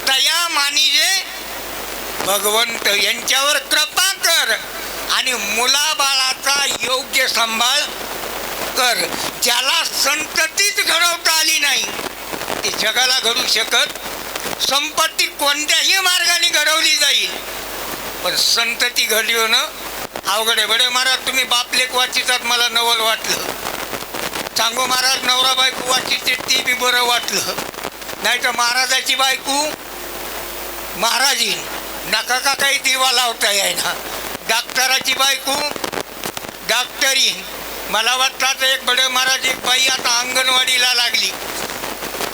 तया मानिजे भगवंत, यांच्यावर कृपा कर आणि मुलाबाळाचा योग्य सांभाळ कर. ज्याला संततीच घडवता आली नाही ते जगाला घडू शकत. संपत्ती कोणत्याही मार्गाने घडवली जाईल, पण संतती घडवणं अवघड आहे. बडे महाराज तुम्ही बापलेक वाचितात, मला नवल वाटलं. सांगू महाराज नवरा बायको वाचिते ती बी बरं वाटलं. नाही तर महाराजाची बायको महाराजीन नका का काही दिवा लावता येईना. डॉक्टराची बायको डॉक्टरीन. मला वाटतं एक बडे महाराज एक बाई आता अंगणवाडीला लागली.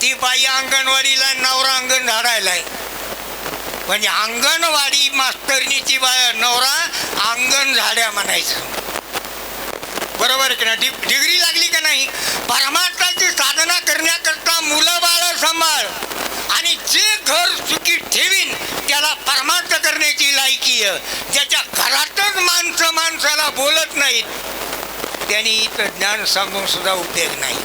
ती बाई अंगणवाडीला, नवरा अंगण झाडायला आहे. म्हणजे अंगणवाडी मास्तरनीची नवरा अंगण झाड्या म्हणायचं. बरोबर की ना. डिग्री लागली का नाही. परमार्थाची साधना करण्याकरता मुलं बाळ सांभाळ आणि जे घर सुखी ठेवीन त्याला परमार्थ करण्याची लायकी आहे. ज्याच्या घरातच माणसं माणसाला बोलत नाहीत त्यांनी इथं ज्ञान सांगून सुद्धा उपयोग नाही.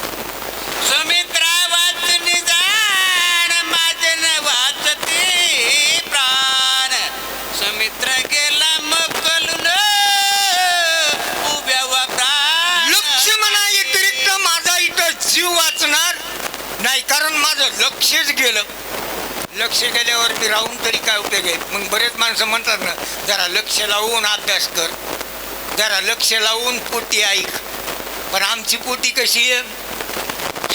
सुमित्रा वाचनी जाण माझे न वाचते प्राण. सुमित्रा गेला मकलून उभ्या वा प्राण. लक्ष्मणा व्यतिरिक्त माझा इथं जीव वाचणार नाही, कारण माझं लक्षच गेलं. लक्ष गेल्यावर मी राहून तरी काय उपयोग आहे. मग बरेच माणसं म्हणतात ना, जरा लक्ष लावून अभ्यास कर, जरा लक्ष लावून पोटी ऐक. पण आमची पोटी कशी आहे,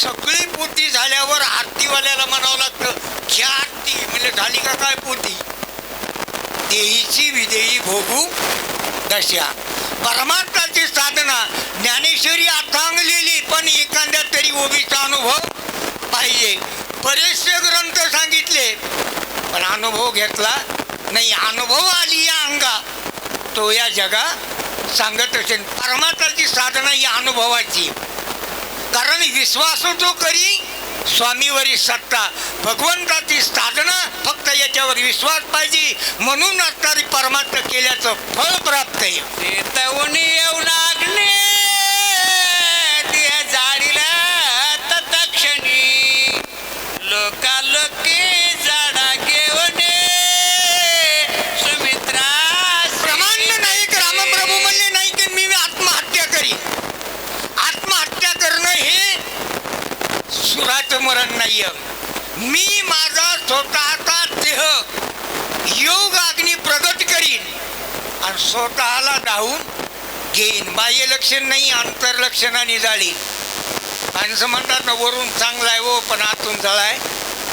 सगळी पोटी झाल्यावर आरतीवाल्याला म्हणावं लागतं घ्या आरती. म्हणजे झाली का काय पोटी. देहीची विदेही भोगू दशा. परमार्थाची साधना ज्ञानेश्वरी अथांगलेली, पण एखाद्या तरी ओबीचा अनुभव पाहिजे. बरेचसे ग्रंथ सांगितले पण अनुभव घेतला नाही. अनुभव आली या अंगा तो या जगा सांगत असेल. परमार्थाची साधना ही अनुभवाची, कारण विश्वास जो करी स्वामीवरी सत्ता. भगवंताची साधना फक्त याच्यावर विश्वास पाहिजे, म्हणून असणारी परमार्थ केल्याचं फळ प्राप्त आहे. शेतवणी येऊ लागणे त्या जाडीला तत्क्षणी. लोकालोके झाडा घेऊने सुमित्रा. प्रमाण नाही. रामप्रभू म्हणले नाही की मी आत्महत्या करीन. आत्महत्या करणं हे सुराचं मरण नाहीये. मी माझा स्वतःचा देह योग अग्नी प्रगट करीन आणि स्वतःला डावून घेईन. बाह्य लक्षण नाही, अंतर्लक्षणाने जाळी. माणसं म्हणतात ना वरून चांगला आहे हो पण आतून जळाय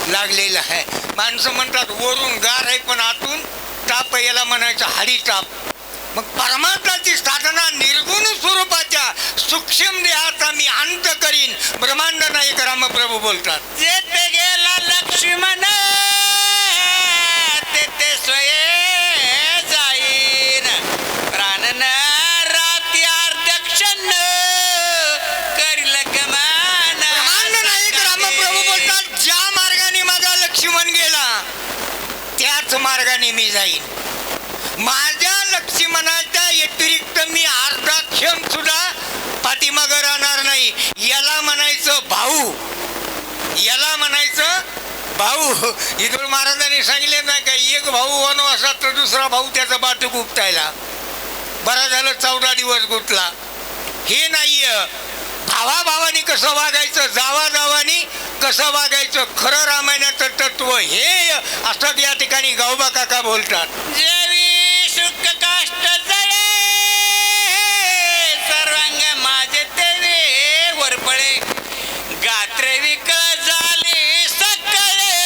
लागलेला आहे. माणसं म्हणतात वरून गार आहे पण आतून ताप, याला म्हणायचं हाडी ताप. मग परमार्थाची साधना निर्गुण स्वरूपाच्या सूक्ष्म देहाचा मी अंत करीन. ब्रह्मांड नायक रामप्रभू बोलतात. जेथे गेला लक्ष्मण तेथे स्वये जाईन. प्राणन राती अर्धक्षण करील गमन. ब्रह्मांड नायक रामप्रभू बोलतात ज्या मार्गाने माझा लक्ष्मण गेला त्याच मार्गाने मी जाईन. माझ्या लक्ष्मणाच्या व्यतिरिक्त मी अर्धा क्षण सुद्धा पाठीमागं राहणार नाही. याला म्हणायचं भाऊ, याला म्हणायचं भाऊ. इथून महाराजांनी सांगितले ना का एक भाऊ वनवासात तर दुसरा भाऊ त्याचा बाटूक उपटायला. बरं झालं 14 दिवस गुंतला. हे नाहीये. भावाभावानी कसं वागायचं, जावाजावानी कसं वागायचं, खरं रामायणाचं तत्व हे असं या ठिकाणी गावबा काका बोलतात. जेवी सुख काष्ट जळे सर्वांग माझे तेवे वरपळे. गात्रे विकळ झाले सकळे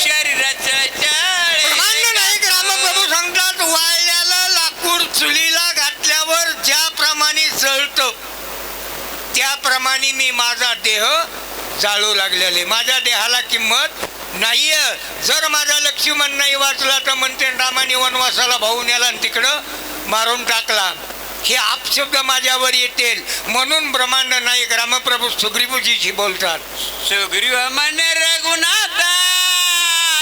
शरीराचं जळे. ब्रह्मांड नायक रामप्रभू सांगतात वाळल्याला लाकूड चुलीला घातल्यावर ज्याप्रमाणे जळतं त्याप्रमाणे मी माझा देह जाळू लागलेले. माझ्या देहाला किंमत नाहीये. जर माझा लक्ष्मण नाही वाचला तर म्हणते रामाने वनवासाला भाऊ नेला आणि तिकडं मारून टाकला. हे अपशब्द माझ्यावर येतील म्हणून ब्रह्मांड नायक रामप्रभू सुग्रीवजीशी बोलतात. सुग्रीव म्हणे रघुनाथा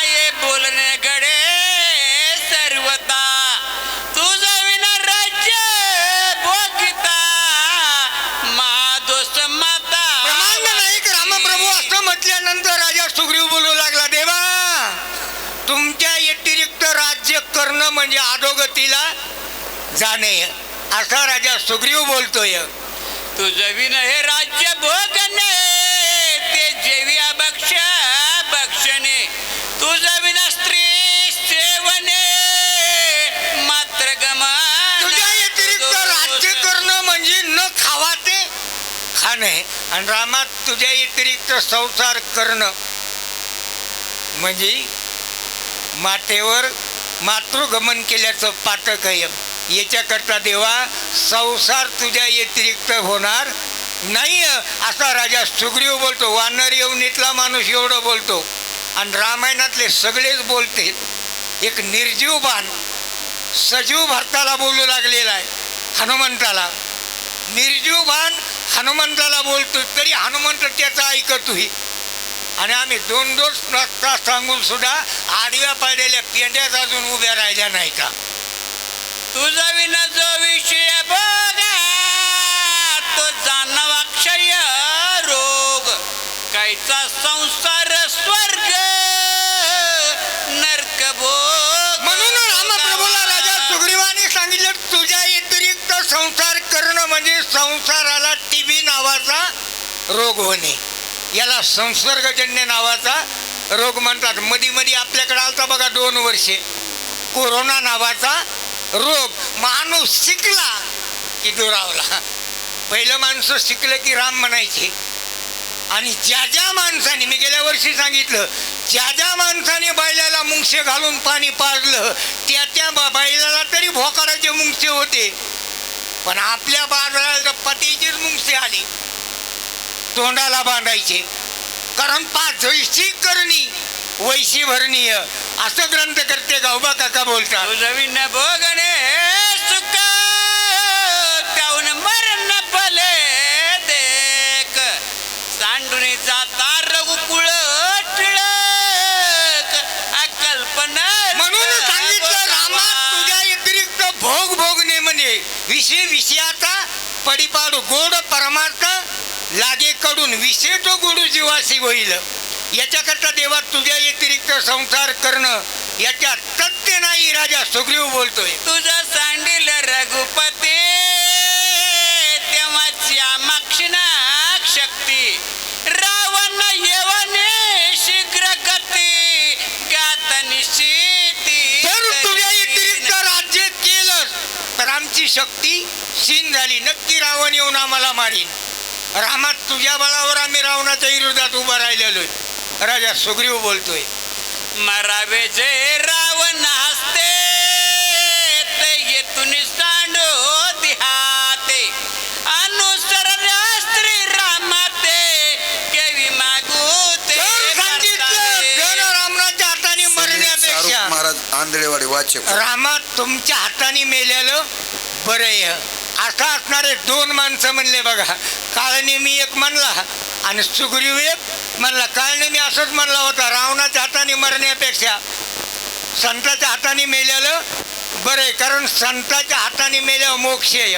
ये बोलणे गडे सर्वता. तुझं विना राज्य भोगिता महादोष माता. ब्रह्मांड नायक रामप्रभू असं म्हटल्यानंतर राजा सुग्रीव बोलू लागला देवा तुमच्या व्यतिरिक्त राज्य करणं म्हणजे अधोगतीला जाणे, असा राजा सुग्रीव बोलतोय. तुझं विन हे राज्य भोगणे, ते जेविया भक्षणे. तुझं विन स्त्री सेवने, मात्र गमन. तुझ्या व्यतिरिक्त राज्य करणं म्हणजे न खावा ते खाणे, आणि रामात तुझ्या व्यतिरिक्त संसार करणं म्हणजे मातेवर मातृगमन केल्याचं पातक आहे. याच्याकरता देवा संसार तुझ्या व्यतिरिक्त होणार नाही, असा राजा सुग्रीव बोलतो. वानर येवनीतला माणूस एवढं बोलतो, आणि रामायणातले सगळेच बोलते. एक निर्जीव बाण सजीव भरताला बोलू लागलेला आहे, हनुमंताला. निर्जीव बाण हनुमंताला बोलतो, तरी हनुमंत त्याचा ऐकतोही. आणि आम्ही 2-2 तास सांगून सुद्धा आडव्या पाडलेल्या पेंड्यात अजून उभ्या राहिल्या नाही का. तुझा विना जो विषय बघा, तो जाणवा क्षय रोग. कायचा संसार स्वर्ग नरक भोग. म्हणून रामप्रभूला राजा सुग्रीवाने सांगितलं, तुझ्या व्यतिरिक्त संसार करणं म्हणजे संसाराला टीबी नावाचा रोग होणे. याला संसर्गजन्य नावाचा रोग म्हणतात. मध्ये मध्ये आपल्याकडे आलता बघा 2 वर्षे कोरोना नावाचा रोग. माणूस शिकला की दुरावला. पहिलं माणसं शिकलं की राम म्हणायचे, आणि ज्या ज्या माणसाने, मी गेल्या वर्षी सांगितलं, ज्या ज्या माणसाने बैलाला मुंगशे घालून पाणी पाजलं त्या त्या बैलाला तरी भोकाराचे मुंगशे होते, पण आपल्या बाजाराला पतीचीच मुंगशे आली, तोंडाला बांधायचे. कारण 5 वैशी करणी वैशी भरणीय, असं ग्रंथ करते गावबा काका बोलतात. तुझं विन भोगणे सुख, त्याहून मरण भले देख. सांडून जाता रघुकुळ टिळक, अकल्पना. म्हणून सांगितलं रामात तुझ्या व्यतिरिक्त भोग भोगणे म्हणजे विषयाचा पडिपाडू. गोड परमार्थ लागे कडून, विषय तो गोडू जीवासी होईल. याच्याकरता देवा तुझ्या व्यतिरिक्त संसार करणं याच्यात तथ्य नाही, राजा सुग्रीव बोलतोय. तुझं सांडिल रघुपती, तेव्हाची माक्षिणा शक्ती. रावण येवने शीघ्र गती, ज्ञात निश्चिती. जर तुझ्या व्यतिरिक्त राज्य केलं तर आमची शक्ती क्षीण झाली. नक्की रावण येऊन आम्हाला मारीन. रामात तुझ्या बळावर आम्ही रावणाच्या विरोधात उभा राहिलेलोय, राजा सुग्रीव बोलतोय. मरावे जे रावण हसते, ते येथून सांडो दिहाते. अनुसरण स्त्री रामाते, केवी मागू ते. जन रामनाच्या हाताने मरण्यापेक्षा महाराज आंधळेवाडी वाचक रामात तुमच्या हाताने मेलेलं बरं आहे. असं असणारे 2 माणसं म्हणले बघा. काळनेमी एक म्हणला आणि सुग्रीव एक म्हणला. काळनेमी असंच म्हणला होता, रावणाच्या हाताने मरण्यापेक्षा संताच्या हाताने मेलेलं बरं आहे, कारण संताच्या हाताने मेल्यावर मोक्ष आहे.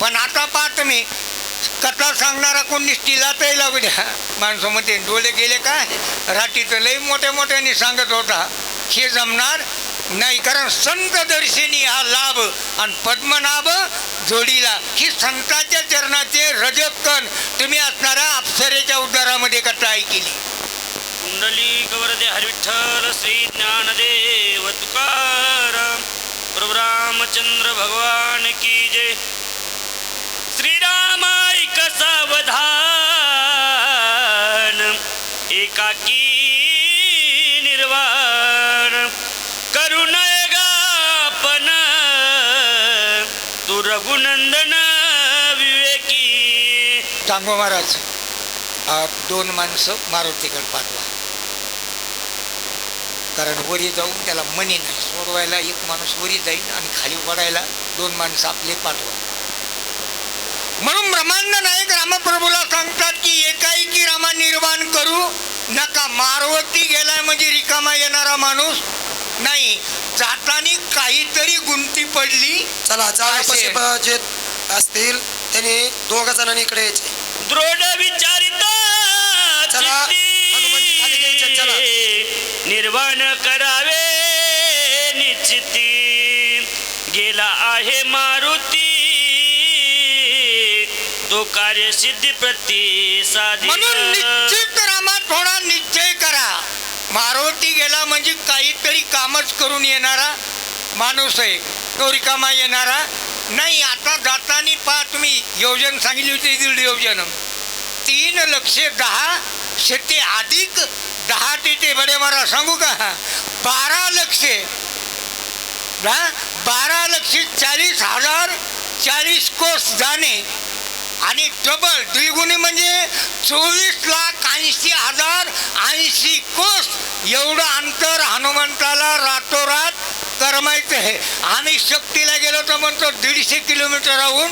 पण आता पहा तुम्ही, कथा सांगणारा कोण निष्ठीलातही लागू द्या. माणसं म्हणते डोळे गेले काय, राटीचं लई मोठ्या मोठ्याने सांगत होता. हे जमणार नाही, कारण संत दर्शनी हा लाभ आणि पद्मनाभ जोडीला. ही संतांच्या चरणाचे रजकण तुम्ही असणाऱ्या अप्सरेच्या उद्धारामध्ये कथा ऐकली. कुंडली गवरदे हरिविठ्ठल श्री ज्ञानदेव तुकाराम प्रभु रामचंद्र भगवान की जय. श्रीराम ऐक सावधान, एकाकी निर्वाण. करुण गापन तू रघुनंदन विवेकी. सांगो महाराज, 2 माणसं मारुतीकडे पाठवा, कारण वरी जाऊन त्याला मनी नाही सोडवायला. एक माणूस वरी जाईल आणि खाली वडायला 2 माणसं आपले पाठवा. म्हणून ब्रह्मांड नायक रामप्रभूला सांगतात की एकाएकी रामा निर्माण करू नका. मारवती गेलाय म्हणजे रिकामा येणारा माणूस नाही. जातानी काहीतरी गुंती पडली. चला जाण्यापाशी जे असतील त्यांनी 2 जणांनी इकडे यायचे. दृढ विचारित चला, हनुमानजी खाली घ्यायचे, चला. निर्वाण करावे निश्चिती गेला आहे मारुती तो कार्यसिद्धी प्रतिसादी म्हणून निश्चित रामात थोडा निश्चय करा. मारुती गेला म्हणजे काहीतरी कामच करून येणारा माणूस आहे, तो रिकामा येणारा नाही. आता जाताना पहा तुम्ही, योजन सांगितली होती 1.5 योजन, 3,10,000 शेती अधिक 10 तिथे बडे मारा सांगू का, 12,00,000 12,40,000 40 कोस जाणे आणि डबल द्विगुणी म्हणजे 24,80,000 80 कोस एवढं अंतर हनुमंताला रातोरात करमायचं आहे. आम्ही शक्तीला गेलो तर म्हणतो 150 किलोमीटरहून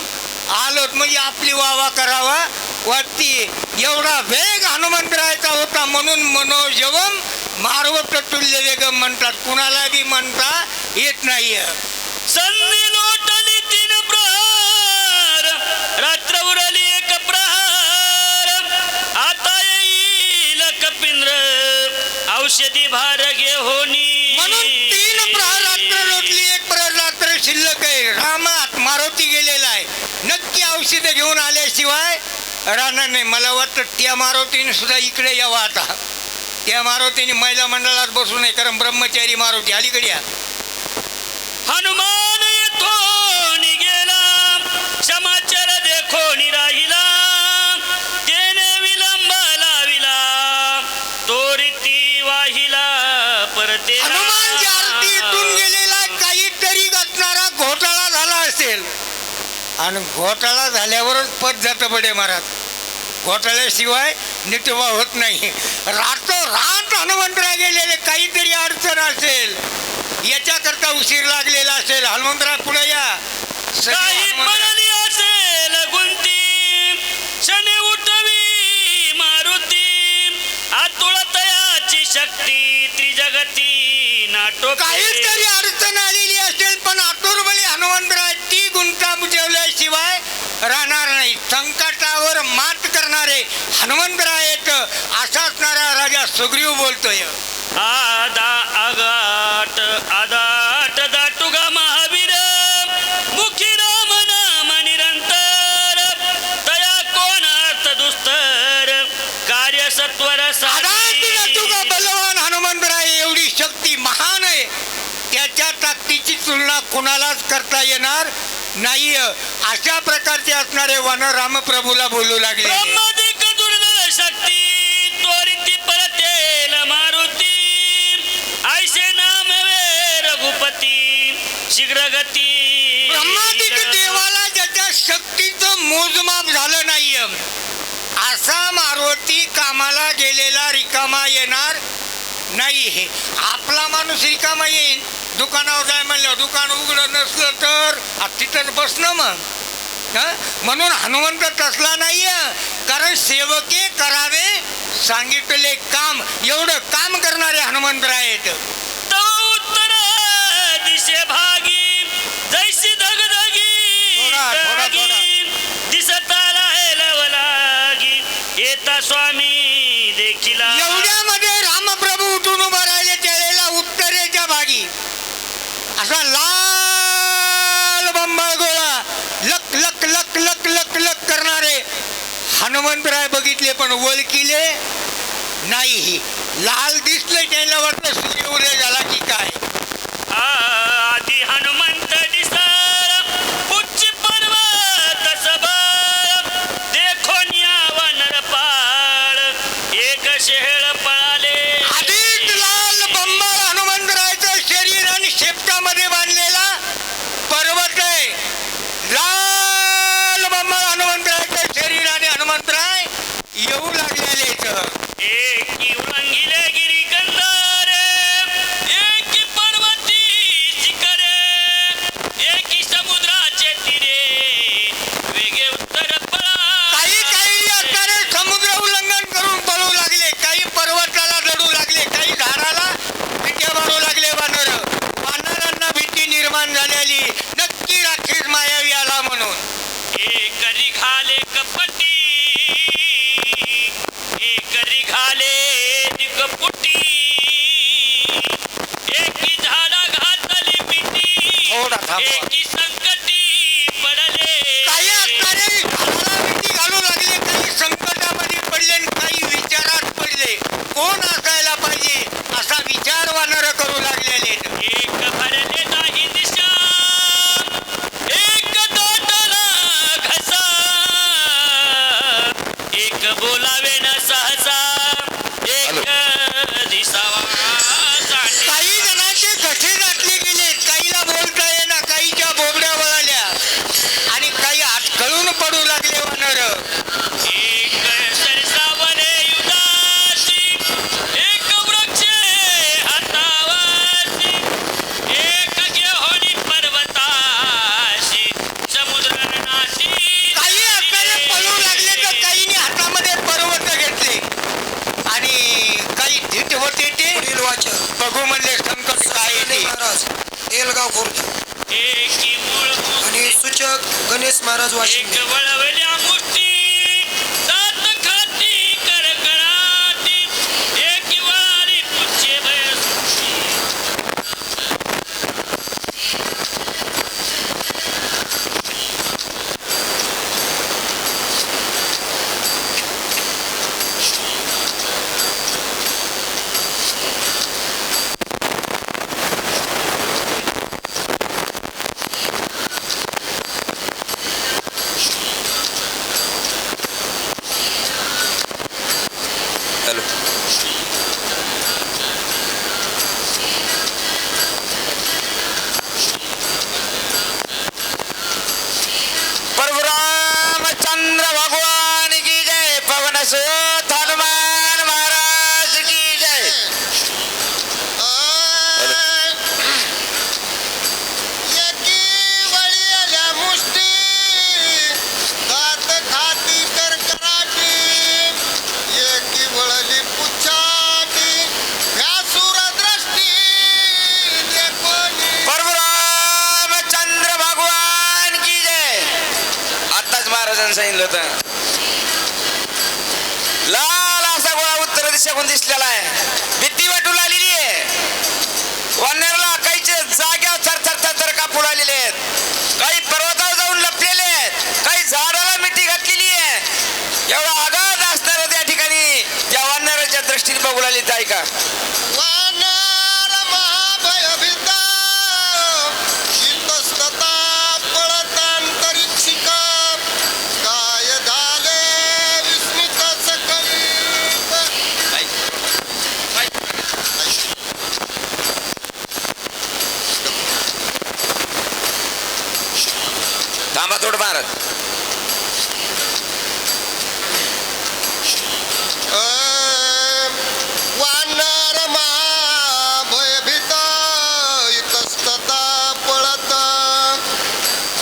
आलोत म्हणजे आपली वावा करावा वाटती. एवढा वेग हनुमंतरायाचा होता म्हणून मनोजवम मार्वत तुल्य वेगम म्हणतात. कुणाला बी म्हणता येत नाही. संधी लोटली 3 प्रहार रात्र उरली 1 प्रहार आता येईल कपिंद्र औषधी भार घेऊनी. म्हणून 3 प्रहर रात्र लोटली, 1 प्रहर रात्र शिल्लक आहे. रामात मारुती गेलेला आहे, नक्की औषध घेऊन आल्याशिवाय राहणार नाही. मला वाटतं त्या मारुतीने सुद्धा इकडे यावं. आता त्या मारुतीने महिला मंडळात बसू नये, कारण ब्रह्मचारी मारुती अलीकडे या. हनुमान येतो निघेला समाचार देखो राहिला तेने विलंब लाविला तो रीती वाहिला परते. हनुमान ज्या आरतीतून गेलेला काहीतरी घटणारा घोटाळा झाला असेल आणि घोटाळा झाल्यावरच पद जातं बडे महाराज. घोटाळ्याशिवाय निटवा होत नाही. रातोरात हनुमंतराय गेलेले, काहीतरी अडचण असेल, याच्याकरता उशीर लागलेला असेल. हनुमंतराय पुढे या. काही पडली असेल गुंती शने उठवी मारुती आतुळतयाची शक्ती त्रिजगती नाटो. काहीतरी अडचण आलेली असेल पण आतुरबळी हनुमंतराय ती गुंता बुजवल्याशिवाय राहणार नाही. संकटावर मात करणारे हनुमंतराय आहेत असा असणारा राजा सुग्रीव बोलतोय. आदा आगाट आदाट दाटुगा महावीर मुखी राम नाम निरंतर तया कोण अर्थ दुस्तर कार्य सत्वर तुका बलवान हनुमंतराय एवढी शक्ती महान आहे, त्याच्या ताकदीची तुलना कुणालाच करता येणार नाही. अशा प्रकारचे असणारे वन रामप्रभूला बोलू लागले. ब्रह्मादिक दुर्दळ शक्ती त्वरिती परतेल मारुती ऐसे नाम वे रघुपती शीघ्रगती. ब्रह्मादिक देवाला ज्याच्या शक्तीचं मोजमाप झालं नाही असा मारुती कामाला गेलेला रिकामा येणार नाही. हे आपला माणूस रिकामा येईन. दुकानावर जाय म्हणलं, दुकान उघडं नसलं तर तिथंच बसणं मग. म्हणून हनुमंत तसला नाही, कारण सेवके करावे सांगितले काम, एवढं काम करणारे हनुमंतराय आहेत. तो उत्तर दिशे भागी जैसी धगधगी दिसता लवलागी येता स्वामी देखील. एवढ्यामध्ये रामप्रभू उठून उभा राहिले. त्यावेळेला उत्तरेच्या भागी असा लाल बंबाळ गोळा लक लक लक लक लक लक करणारे हनुमंतराय बघितले पण ओळखिले नाही. लाल दिसले, त्यांना वाटलं सूर्योदय झाला की काय. आधी हनुमंत दिसर उच्च पर्वत सबळ देखो न्यावा नरपाळ एक शेळ पळाले. आधीच लाल बंबाळ हनुमंतरायचं शरीर आणि शेपटामध्ये बांधलेला पर्वत आहे. लाल बंबाळ हनुमंतरायचं शरीर आणि हनुमंतराय येऊ लागलेले. एक उलंघिले गिरी कंदार एक पर्वती एकी संकटी पडले काही असणारे घालाला मिठी घालू लागले, काही संकटामध्ये पडले आणि काही विचारात पडले. कोण असायला पाहिजे असा विचार वानर करू लागलेले. एक भरले नाही दिशा एक तोटला घसा एक बोलावे न सहसा एक दिसावा चांडे. काही जणांचे घसे घातले गेले, काहीला बोलता येईना, काहीच्या बोबड्या वळाल्या आणि काही हातखळून पडू लागले वानर. एक सरसावले युगाशी एक वृक्ष हातावासी एक घेऊनी पर्वताशी समुद्रनाशी. काही असणारे पळू लागले तर काहींनी हातामध्ये पर्वत घेतले आणि काही धीट होते ते पुढील वाचन बघू म्हणले संकट काय गणेश येते. महाराज एलगाव खुर्द एकी मूळ आणि सूचक गणेश महाराज एक वाशिंदे. वळवल्या मुष्टी सात खाती करकराटी एक वारी पुच्छे भयसुष्टी. हॅलो. प्रभु रामचंद्र भगवान की जय. पवन सुत हनुमान महाराज की जय. प्रभु रामचंद्र भगवान की जय. आताच महाराजांनी सांगितलं होतं. लाल असा गोळा उत्तर दिशेकडून दिसलेला आहे. भीती वाटू लागलेली आहे. वानरला काहीचे जाग्यावर थरथर थरथर कापू लागलेले आहेत. काही पर्वतावर जाऊन लपलेले आहेत. काही झाडाला मिठी घातलेली आहे. एवढा आघात असणार त्या ठिकाणी त्या वानराच्या दृष्टीने बघू लागले. ते ऐका. थांबा थोडं भारत.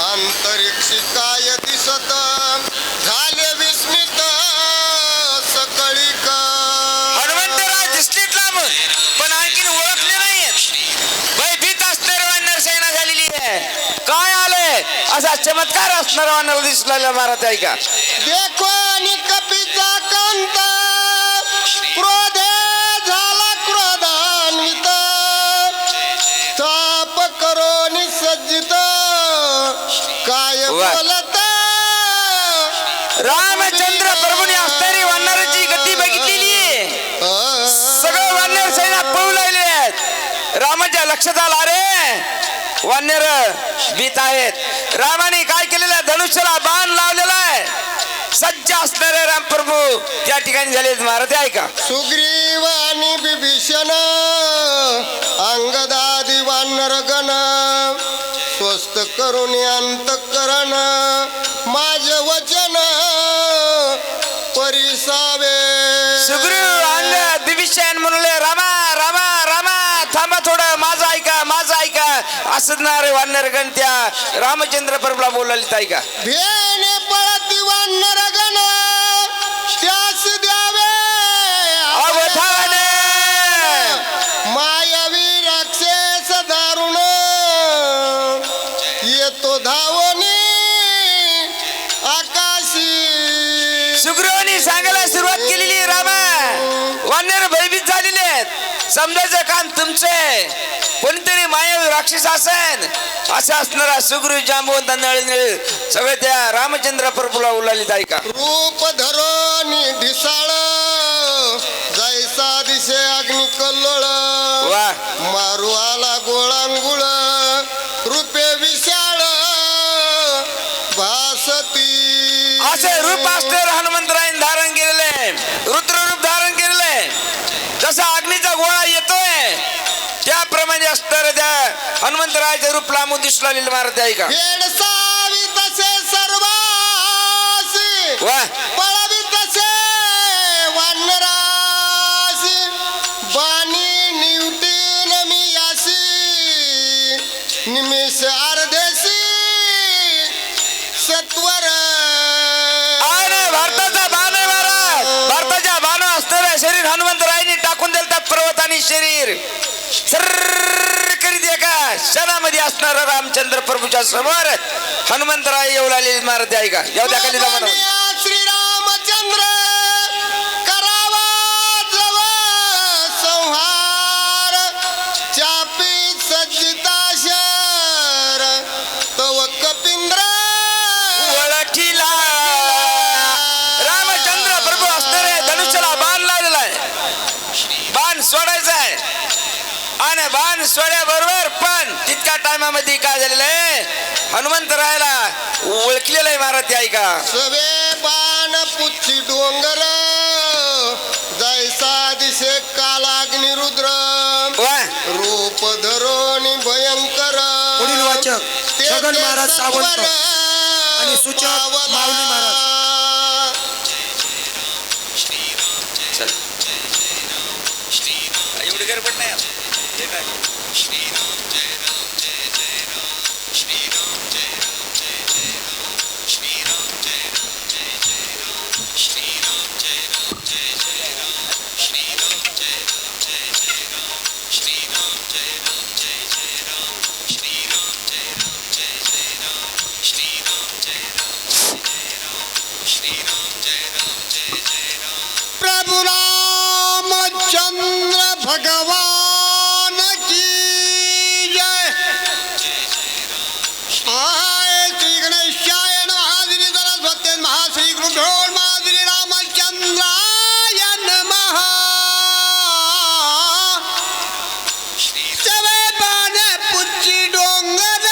अंतरिक्षी काय दिसत झाले विस्मित सकळी का. हनुमंतराय दिसलेत लांबून पण आणखीन ओळखले नाहीयेत. भयभीत असणारी वानर सेना झालेली आहे. काय आलंय असा चमत्कार असणारा वानर दिसू लागला. महाराज ऐका. देखो आणि कपीचा कांत क्रोधे झाला क्रोधान्वित ताप करो निसज्जित काय वा. बोलत रामचंद्र प्रभूने असणारी वानराची गती बघितलेली आहे. सगळे वानर सेना पळू लागले आहेत. रामाच्या लक्षात आला रे वानर भीत आहेत. रामाने काय केलेलं धनुष्याला बाण लावलेला आहे. सज्ज असणारे राम प्रभू त्या ठिकाणी झाले. महाराज ऐका. सुग्रीव आणि बिभीषण अंगदादी वानर गण स्वस्त करून अंतकरण माझे वचन परिसावे. सुग्रीव अंग विभीषण म्हणले रामा रामा रामा थांबा थोडं माझं ऐका असणारे वानर गण त्या रामचंद्र प्रभूला बोलायला. ऐका. भेने पळती वानर गण त्यास द्यावे अवधान. मायावी राक्षस दारुण येतो धावनी आकाशी. सुग्रीवांनी सांगायला सुरुवात केलेली. रामा वानर भयभीत झालेले आहेत. समजायचं काम तुमचे. कोणीतरी मायावी राक्षस असेल असं असणारा सुग्रीव जांबवंत नळ निळ सगळे त्या रामचंद्र प्रभूला उलालीत ऐका. रूप धरोनी ढिसाळ जैसा दिसे अग्नि कल्लोळ वा मारू आला गोळांगुळ रूपे विशाळ भासती. असे रूप असणारे हनुमंतरायन धारण केलेले, रुद्र रूप धारण केलेले. जसा अग्नीचा गोळा येतोय त्याप्रमाणे असणार त्या हनुमंतरायाचे रूप लांबून दिसू लागलेले महाराज ऐका. भेडसावी तसे सर्वासी वा पळावी तसे वानरासी बाणी निवटी नमियासी निमिष अर्धेसी सत्वर. आणि भारताचा बाण आहे महाराज. भारताच्या बाण असणारे शरीर हनुमंतरायांनी टाकून दिलं त्या पर्वतानी शरीर सर्र करीत एका क्षणामध्ये असणारा रामचंद्र प्रभूच्या समोर हनुमंतराय येऊ लागले महाराज ऐका. येऊ द्या खाली जमा श्रीरामचंद्र करावा जव संहार चापी सज्जिता शर तव कपिंद्र ओळखीला रामचंद्र प्रभू असणारे धनुष्याला बाण लावलेला आहे. बाण सोडायचा आहे आणि बाण सोड्याबरोबर पण तितक्या टायमामध्ये काय झालेलं आहे हनुमंतरायाला ओळखलेलं आहे महाराज ऐका. सवे बाण पुच्छी डोंगर जैसा दिसे कालाग्नि रुद्र वा रूप धरोनी भयंकर. पुढील वाचक छगन महाराज सावंत आणि सूचक माऊली महाराज. एवढी गडबड नाही प्रभु रामचंद्र भगवान की जय. श्री गणेशाय नमः. श्री सरस्वती नमः. श्री गुरुभ्यो नमः. श्री रामचंद्राय नमः. सवे बाण पुच्छी डोंगर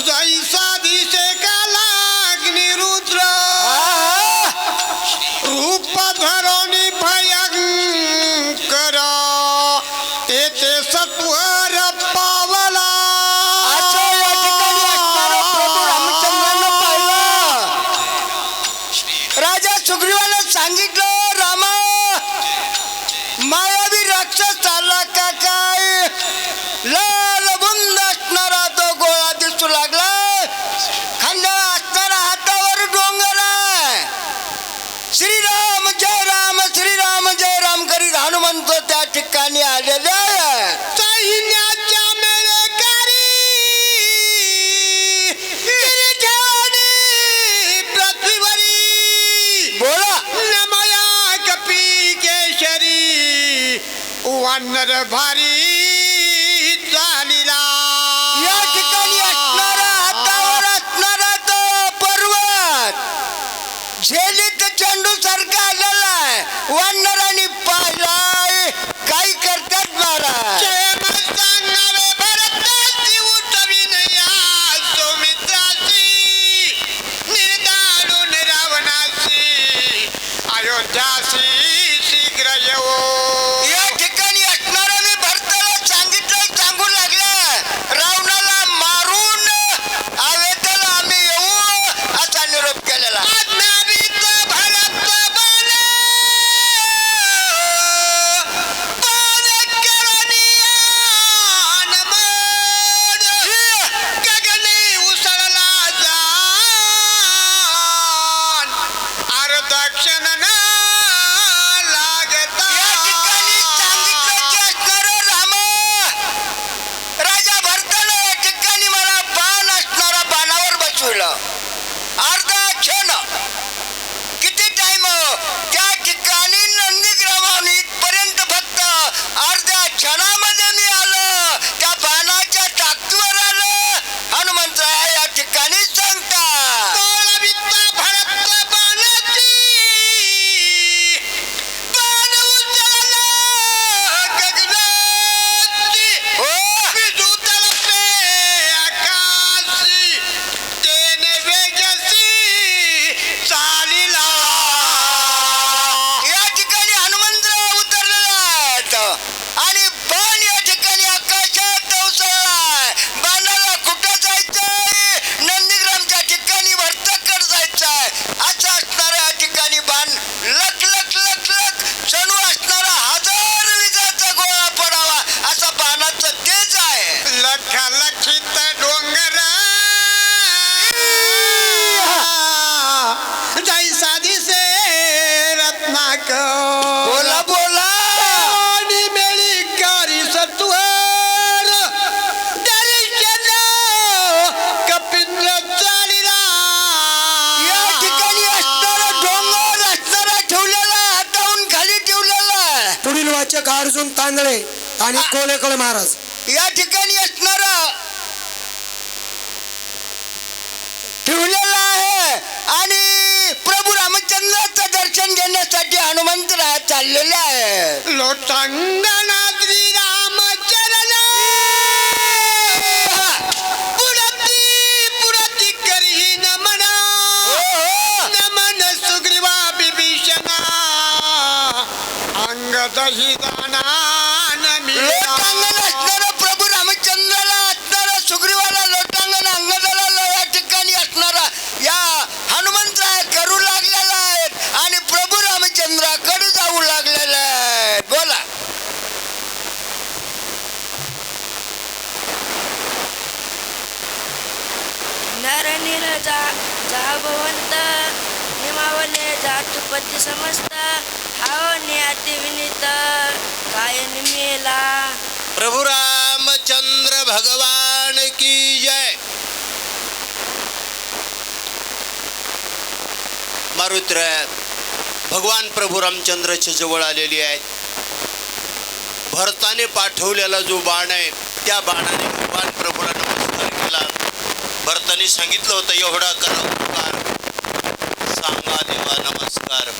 जैसा दिसे कालाग्नि रुद्र रूप धरोनी भयंकर तेथे सत्वर पावला. अच्छा, या ठिकाणी असणारा प्रभू रामचंद्रानं पाहिलं. राजा सुग्रीवानं सांगितलं रामा मायावी राक्षस चालला का काय. लाल बुंद असणारा तो गोळा दिसू लागला. खांद्याला असणारा हातावर डोंगर आहे. श्रीराम जय राम करीत हनुमंत त्या ठिकाणी आलेले आहे. सैन्याच्या मेळेकरी गिरिजाने पृथ्वीवरी बोला नमया कपी केशरी वानर भारी चालिला. या ठिकाणी असणारा हातावर असणारा तो पर्वत झेलीत चेंडू सारखा आलेला आहे. वानरांनी पाहिलाय काय करतात महाराज. सांगावे भरताची उठविनया सौमित्राची निर्दाळून रावणाची अयोध्यासी शीघ्र येवो. या ठिकाणी असणारा मी भरताला सांगितलं सांगू लागला रावणाला मारून अयोध्येला आम्ही येऊ असा निरोप केलेला. आज्ञावित भरत बने पाणकरनियान मोड गगनी उसळला जान अर्धक्षण न लागता. या ठिकाणी सांगितलं की असणारं राम राजा भरतानं या ठिकाणी मला बाण असणारा बाणावर बसविलं. अर्धा क्षण किती टाइम त्या ठिकाणी नंदीग्रामाने याचक अर्जुन तांदळे आणि कोलेकर महाराज या ठिकाणी असणारा ठेवलेला आहे आणि प्रभू रामचंद्राचं दर्शन घेण्यासाठी हनुमंतराय चाललेले आहे. लोटांगणा श्री रामचरण पुरती पुरती करी नमन नमन सुग्रीवा विभीषणा अंगदही दानान लोटांगण असणारा प्रभू रामचंद्राला असणारा सुग्रीवाला लोटांगण अंगदाला या ठिकाणी असणारा या हनुमंतराय करू लागलेला आहेत आणि प्रभू रामचंद्राकडे जाऊ लागलेले आहेत. बोला. नर निरजा जाभवंत निमावले जातुपती समस्त हावने अति विनीत गायन मेला. प्रभु रामचंद्र भगवान की जय. मारुत्र भगवान प्रभू रामचंद्राच्या जवळ आलेली आहेत. भरताने पाठवलेला जो बाण आहे त्या बाणाने भगवान प्रभूला नमस्कार केला. भरताने सांगितलं होतं एवढा करा उपकार सांगा देवा नमस्कार.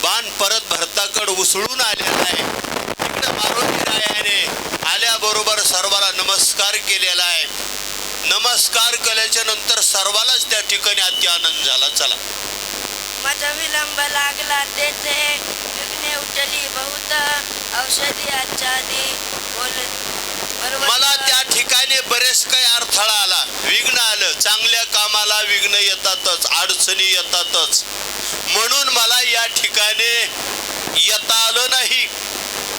बाण परत भरताकडे उसळून आलेला आहे. तिकडे मारुती रायाने आल्याबरोबर सर्वाला नमस्कार केलेला आहे. नमस्कार केल्याच्या नंतर सर्वालाच त्या ठिकाणी अति आनंद झाला. चला. माझा विलंब लागला तेथे विघ्ने उठली बहुत औषधी आचारी मला त्या ठिकाणी बरेच काही अडथळा आला, विघ्न आलं. चांगल्या कामाला विघ्न येतातच, अडचणी येतातच. म्हणून मला या ठिकाणी येता आलं नाही.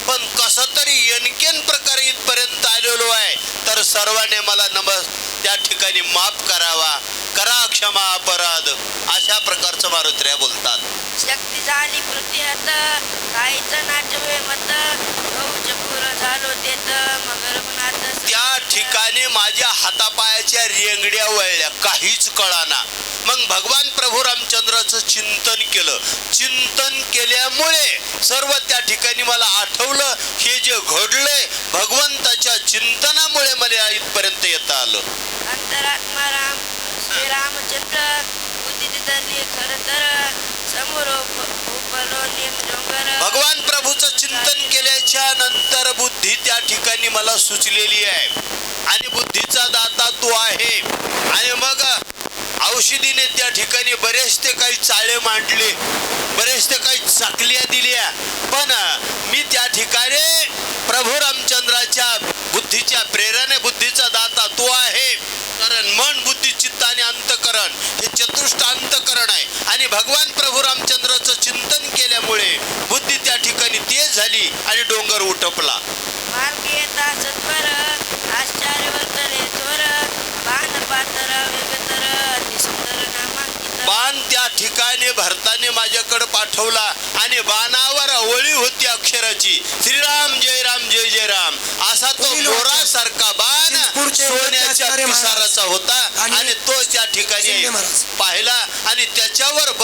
पण कसं तरी यनकेन प्रकारे इथपर्यंत आलेलो आहे. तर सर्वांनी मला त्या ठिकाणी माफ करावा, करा क्षमा अपराध, अशा प्रकारचं मारुत्र्या बोलतात. शक्ती झाली प्रतिहत काहीच नाटवे मत गौच पुर झालो तेत मगर गुणात. त्या ठिकाणी माझ्या हातापायाच्या रेंगड्या वळल्या, काहीच कळाना. मग भगवान प्रभू रामचंद्राचं चिंतन केलं. चिंतन केल्यामुळे सर्व त्या ठिकाणी मला आठवलं हे जे घडलंय भगवंताच्या चिंतनामुळे मला इथपर्यंत येता आलं. अंतरात्मा राम श्री रामचंद्र बुद्धी धरली खर तर समोर उपलो नेम डोंगर. भगवान प्रभूचं चिंतन केल्याच्या नंतर बुद्धी त्या ठिकाणी मला सुचलेली आहे आणि बुद्धीचा दाता तो आहे. आणि मग औषधीने त्या ठिकाणी बरेच ते काही चाळे मांडले, बरेच ते काही चाकल्या दिल्या. पण मी त्या ठिकाणी प्रभू रामचंद्राच्या बुद्धीच्या प्रेरणे, बुद्धीचा दाता तो आहे. कारण मन बुद्धी चित्त आणि अंतकरण हे चतुष्ट अंतकरण आहे. आणि भगवान प्रभू रामचंद्राचं चिंतन केल्यामुळे बुद्धी त्या ठिकाणी तेज झाली आणि डोंगर उठपला. मार्ग येता सत्वर आश्चर्य वर्तले थोर बाण पातर वेगतर अति सुंदर नामांकित. बाण त्या ठिकाणी भरताने माझ्याकडे पाठवला आणि बाणावर ओळी होती अक्षराची श्रीराम जय राम जय जय राम असा तो मोरासारखा बाण सोन्याच्या पिसाराचा होता आणि तो त्या ठिकाणी पाहिला आणि त्याच्यावर